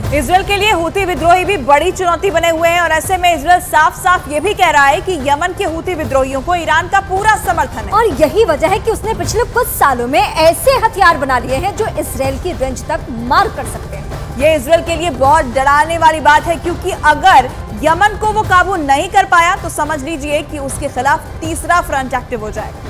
Israel के लिए Houthi विद्रोही भी बड़ी चुनौती बने हुए हैं और ऐसे में इजरायल साफ साफ ये भी कह रहा है कि यमन के हूती विद्रोहियों को ईरान का पूरा समर्थन है। और यही वजह है कि उसने पिछले कुछ सालों में ऐसे हथियार बना लिए हैं जो इजरायल की रेंज तक मार कर सकते हैं। ये इजरायल के लिए बहुत डराने वाली बात है, क्योंकि अगर यमन को वो काबू नहीं कर पाया तो समझ लीजिए कि उसके खिलाफ तीसरा फ्रंट एक्टिव हो जाएगा।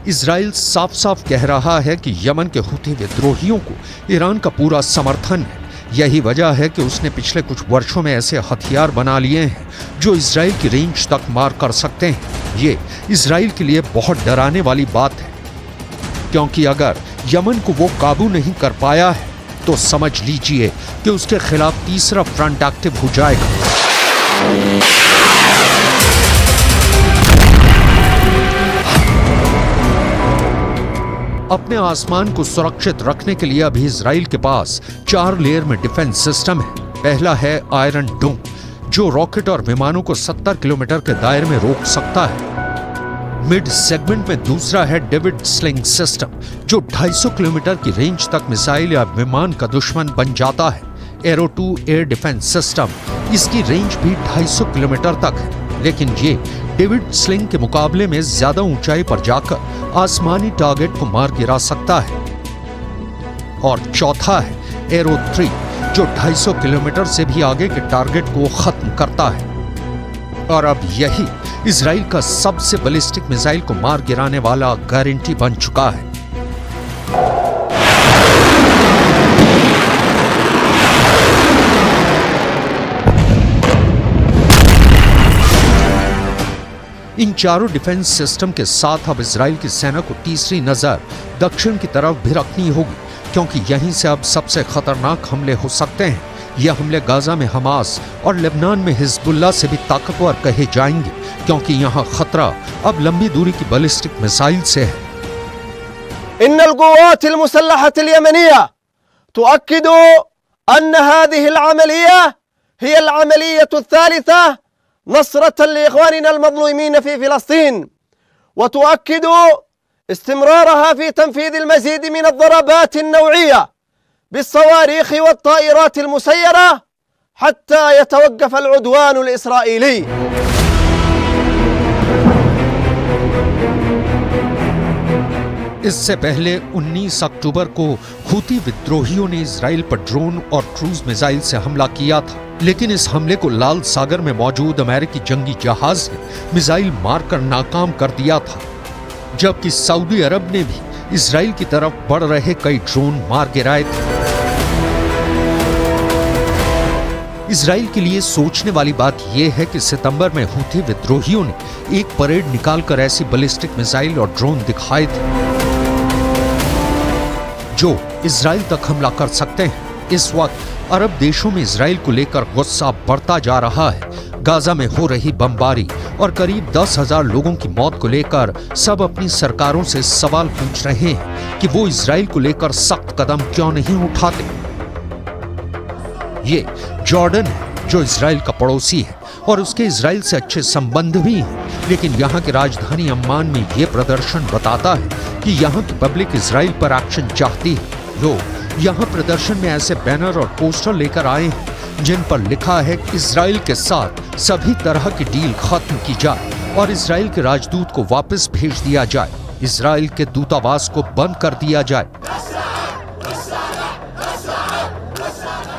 इजराइल साफ साफ कह रहा है कि यमन के हूती विद्रोहियों को ईरान का पूरा समर्थन है। यही वजह है कि उसने पिछले कुछ वर्षों में ऐसे हथियार बना लिए हैं जो इजराइल की रेंज तक मार कर सकते हैं। ये इजराइल के लिए बहुत डराने वाली बात है, क्योंकि अगर यमन को वो काबू नहीं कर पाया है तो समझ लीजिए कि उसके खिलाफ तीसरा फ्रंट एक्टिव हो जाएगा। अपने आसमान को सुरक्षित रखने के लिए अभी इजराइल के पास 4 लेयर में डिफेंस सिस्टम है। पहला है आयरन डोम, जो रॉकेट और विमानों को 70 किलोमीटर के दायरे में रोक सकता है। मिड सेगमेंट में दूसरा है डेविड स्लिंग सिस्टम, जो 250 किलोमीटर की रेंज तक मिसाइल या विमान का दुश्मन बन जाता है। एरो 2 एयर डिफेंस सिस्टम, इसकी रेंज भी 250 किलोमीटर तक है, लेकिन ये डेविड स्लिंग के मुकाबले में ज्यादा ऊंचाई पर जाकर आसमानी टारगेट को मार गिरा सकता है। और चौथा है एरो 3, जो 250 किलोमीटर से भी आगे के टारगेट को खत्म करता है। और अब यही इजराइल का सबसे बैलिस्टिक मिसाइल को मार गिराने वाला गारंटी बन चुका है। इन चारों डिफेंस सिस्टम के साथ अब इजराइल की सेना को तीसरी नजर दक्षिण की तरफ भी रखनी होगी, क्योंकि यहीं से अब सबसे खतरनाक हमले हो सकते हैं। यह हमले गाजा में हमास और लेबनान में हिजबुल्लाह से भी ताकतवर कहे जाएंगे, क्योंकि यहाँ खतरा अब लंबी दूरी की बैलिस्टिक मिसाइल से है। इन्नल क़ुव्वातिल मुसल्लहतिल यमनिया तुअक्किदु अन्न हाज़िहिल अमलिया हियल अमलियतुत थालिसा नसरतन लिइख़वानिना अल-मज़लूमीन फ़ी फ़िलस्तीन व तुअक्किदु इस्तिमरारहा फ़ी तनफ़ीज़िल मज़ीद मिन अद-ज़रबात अन-नव'इय्या बिस्सवारीख़ वत-ताइरात अल-मुसय्यरा हत्ता यतवक़्क़फ़ अल-उद्वान अल-इस्राईली। इससे पहले 19 अक्टूबर को हूती विद्रोहियों ने इजराइल पर ड्रोन और क्रूज मिसाइल से हमला किया था, लेकिन इस हमले को लाल सागर में मौजूद अमेरिकी जंगी जहाज ने मिसाइल मारकर नाकाम कर दिया था, जबकि सऊदी अरब ने भी इजराइल की तरफ बढ़ रहे कई ड्रोन मार गिराए थे। इजराइल के लिए सोचने वाली बात यह है कि सितंबर में हूती विद्रोहियों ने एक परेड निकालकर ऐसी बैलिस्टिक मिसाइल और ड्रोन दिखाए थे जो इजराइल तक हमला कर सकते हैं। इस वक्त अरब देशों में इजराइल को लेकर गुस्सा बढ़ता जा रहा है। गाजा में हो रही बमबारी और करीब 10,000 लोगों की मौत को लेकर सब अपनी सरकारों से सवाल पूछ रहे हैं कि वो इजराइल को लेकर सख्त कदम क्यों नहीं उठाते। ये जॉर्डन है जो इजराइल का पड़ोसी है और उसके इजराइल से अच्छे संबंध भी हैं, लेकिन यहाँ की राजधानी अम्मान में ये प्रदर्शन बताता है कि यहाँ की पब्लिक इजराइल पर एक्शन चाहती है। लोग यहाँ प्रदर्शन में ऐसे बैनर और पोस्टर लेकर आए हैं जिन पर लिखा है कि इजराइल के साथ सभी तरह की डील खत्म की जाए और इजराइल के राजदूत को वापस भेज दिया जाए, इजराइल के दूतावास को बंद कर दिया जाए।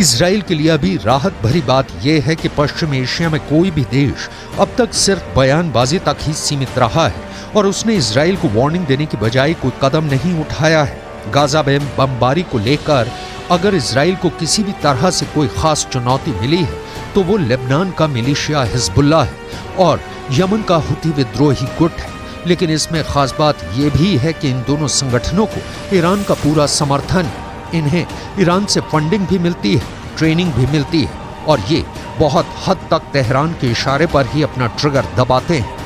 इजराइल के लिए अभी राहत भरी बात यह है कि पश्चिम एशिया में कोई भी देश अब तक सिर्फ बयानबाजी तक ही सीमित रहा है और उसने इजराइल को वार्निंग देने की बजाय कोई कदम नहीं उठाया है। गाजा में बमबारी को लेकर अगर इजराइल को किसी भी तरह से कोई खास चुनौती मिली है तो वो लेबनान का मिलिशिया हिजबुल्लाह है और यमन का हुती विद्रोही गुट है। लेकिन इसमें खास बात यह भी है कि इन दोनों संगठनों को ईरान का पूरा समर्थन है। इन्हें ईरान से फंडिंग भी मिलती है, ट्रेनिंग भी मिलती है और ये बहुत हद तक तेहरान के इशारे पर ही अपना ट्रिगर दबाते हैं।